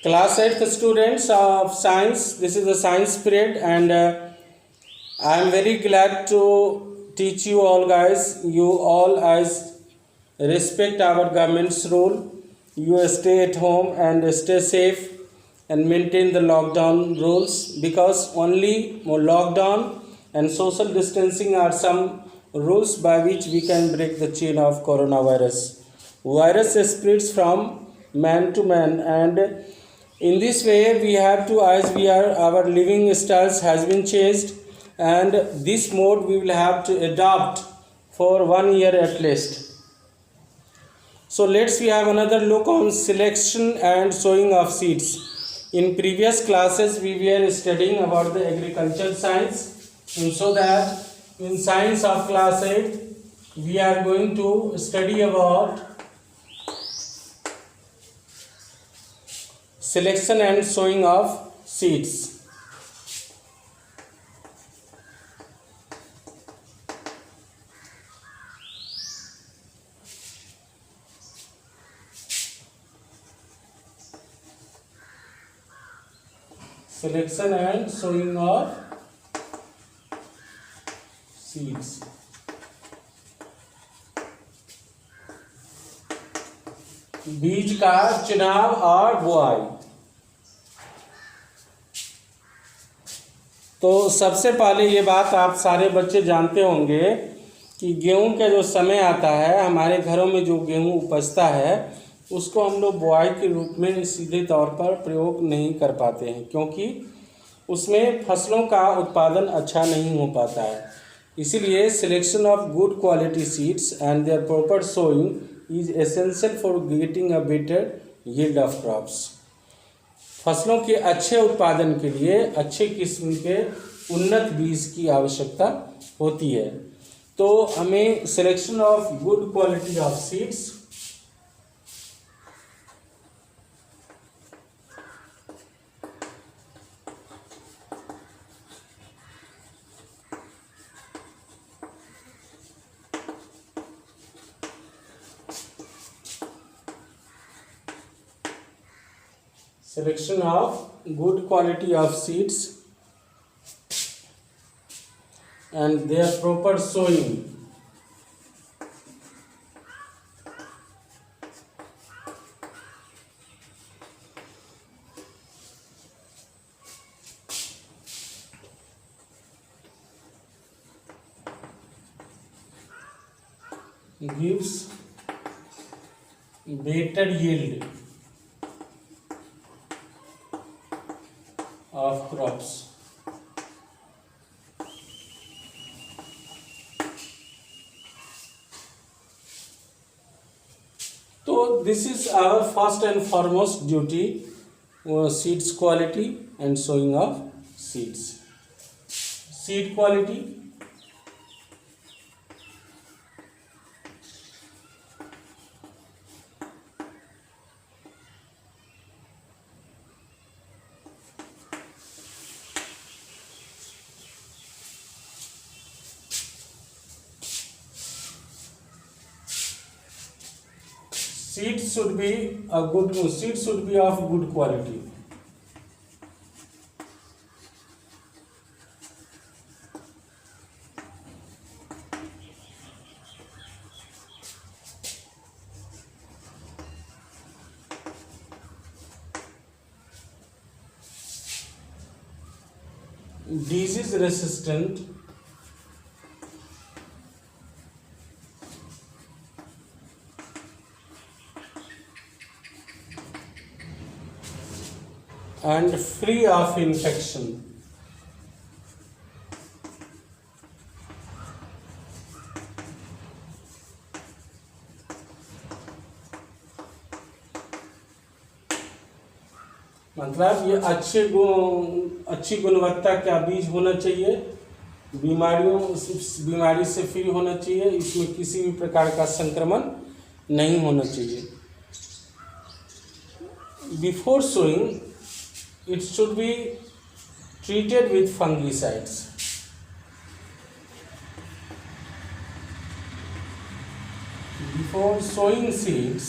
Class 8th students of science, this is the science period, and I am very glad to teach you all guys. You all as respect our government's rule. You stay at home and stay safe and maintain the lockdown rules, because only lockdown and social distancing are some rules by which we can break the chain of coronavirus. Virus spreads from man to man, and in this way we have to, as we are, our living styles has been changed, and this mode we will have to adopt for 1 year at least. So let's we have another look on selection and sowing of seeds. In previous classes we were studying about the agriculture science, and so that in science of class 8 we are going to study about selection and sowing of seeds. Selection and sowing of seeds. बीज का चुनाव और बुआई। तो सबसे पहले ये बात आप सारे बच्चे जानते होंगे कि गेहूं का जो समय आता है, हमारे घरों में जो गेहूं उपजता है उसको हम लोग बुआई के रूप में सीधे तौर पर प्रयोग नहीं कर पाते हैं, क्योंकि उसमें फसलों का उत्पादन अच्छा नहीं हो पाता है। इसीलिए selection of good quality seeds and their proper sowing is essential for getting a better yield of crops. फसलों के अच्छे उत्पादन के लिए अच्छे किस्म के उन्नत बीज की आवश्यकता होती है। तो हमें selection of good quality of seeds, selection of good quality of seeds and their proper sowing gives better yield of crops. So this is our first and foremost duty, seeds quality and sowing of seeds. Seed quality, seeds should be of good quality. Disease resistant, and free of infection. मतलब ये अच्छी गुणवत्ता का बीज होना चाहिए, बीमारी से फ्री होना चाहिए, इसमें किसी भी प्रकार का संक्रमण नहीं होना चाहिए। Before sowing it should be treated with fungicides. Before sowing seeds,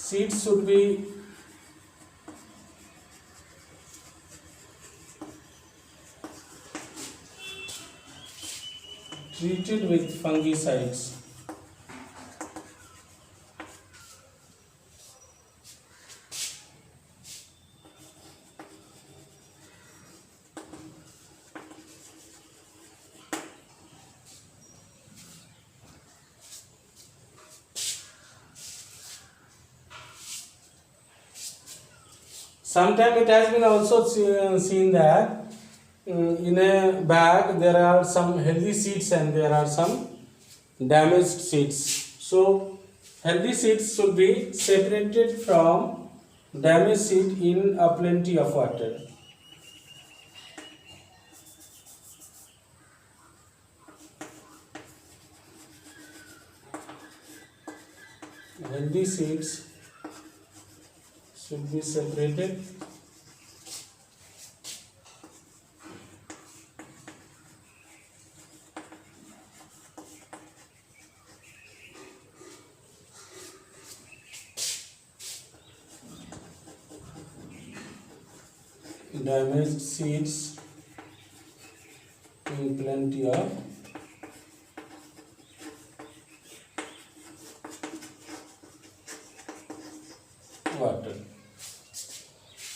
seeds should be treated with fungicides. Sometimes it has been also seen that in a bag there are some healthy seeds and there are some damaged seeds. So healthy seeds should be separated from damaged seed in a plenty of water. Healthy seeds should be separated damaged seeds in plenty of water.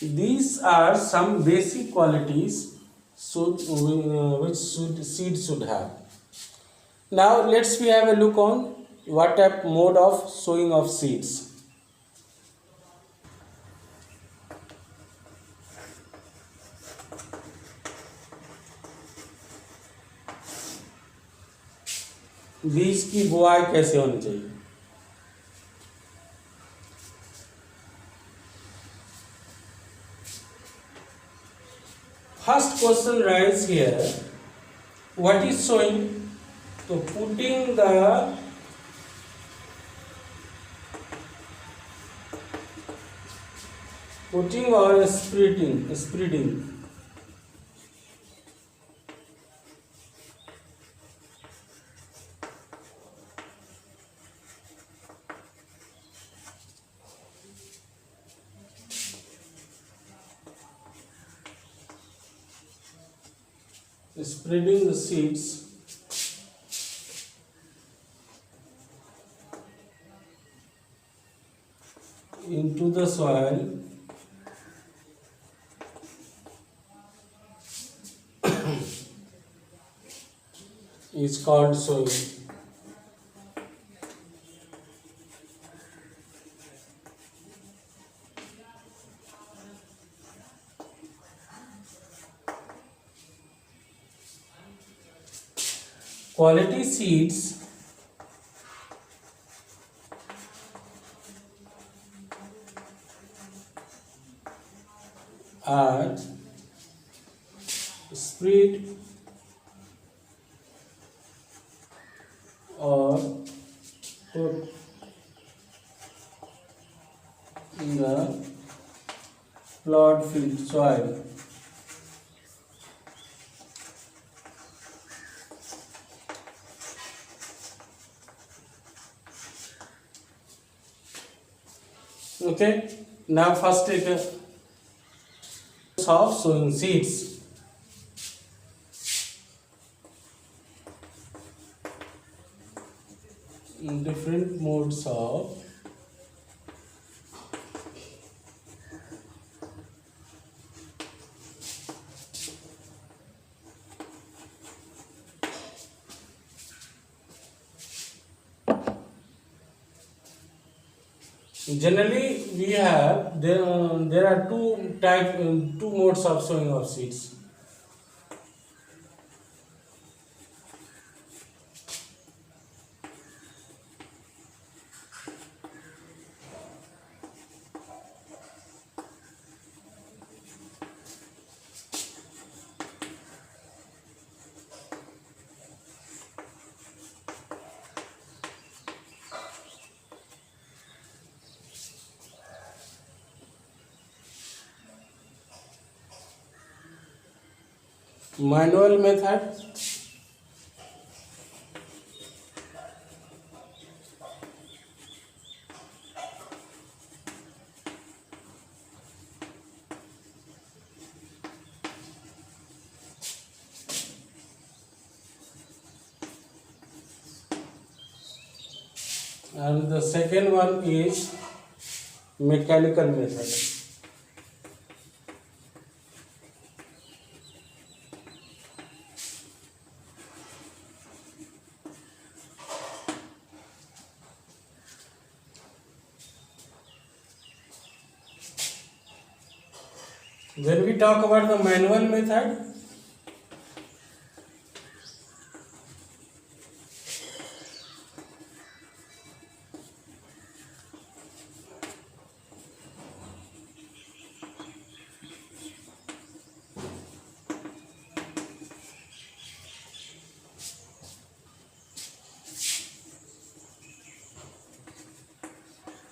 These are some basic qualities which seed should have. Now let's we have a look on what type mode of sowing of seeds. बीज की बुआई कैसे होनी चाहिए? First question rises here. What is sowing? So putting or spreading. Spreading the seeds into the soil is called sowing. Quality seeds are spread or put in the plowed field soil. Okay, now first take a of sowing seeds. Different modes of generally we have there are two modes of sowing of seeds. Manual method, and the second one is mechanical method. When we talk about the manual method,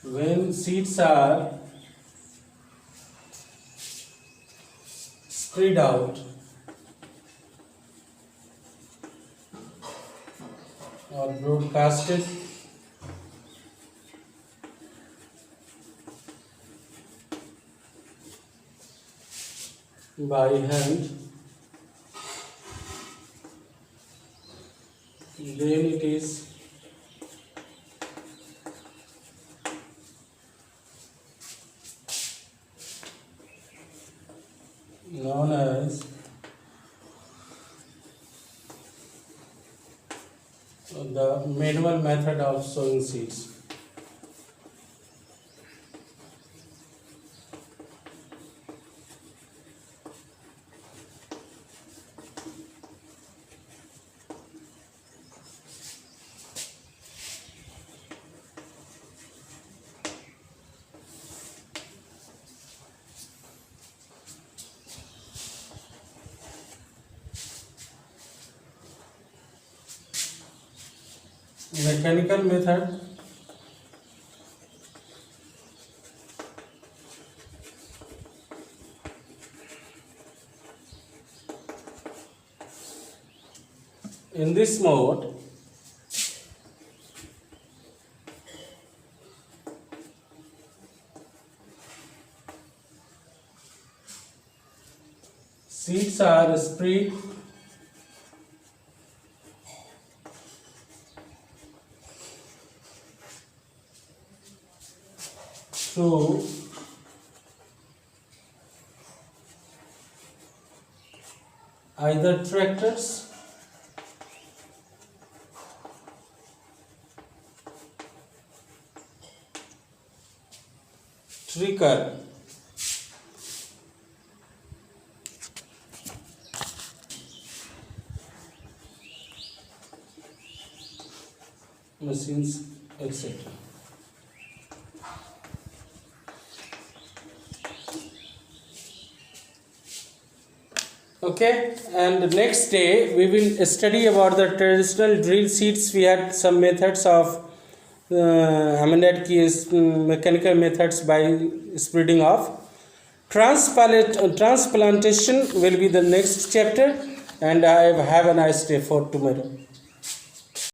when seeds are spread out or broadcasted by hand, then it is known as the manual method of sowing seeds. Mechanical method in this mode, seeds are spread through either tractors, tricker, machines, etc. Okay, and next day we will study about the traditional drill seeds. We had some methods of mechanical methods by spreading off. Transplantation will be the next chapter, and I have a nice day for tomorrow.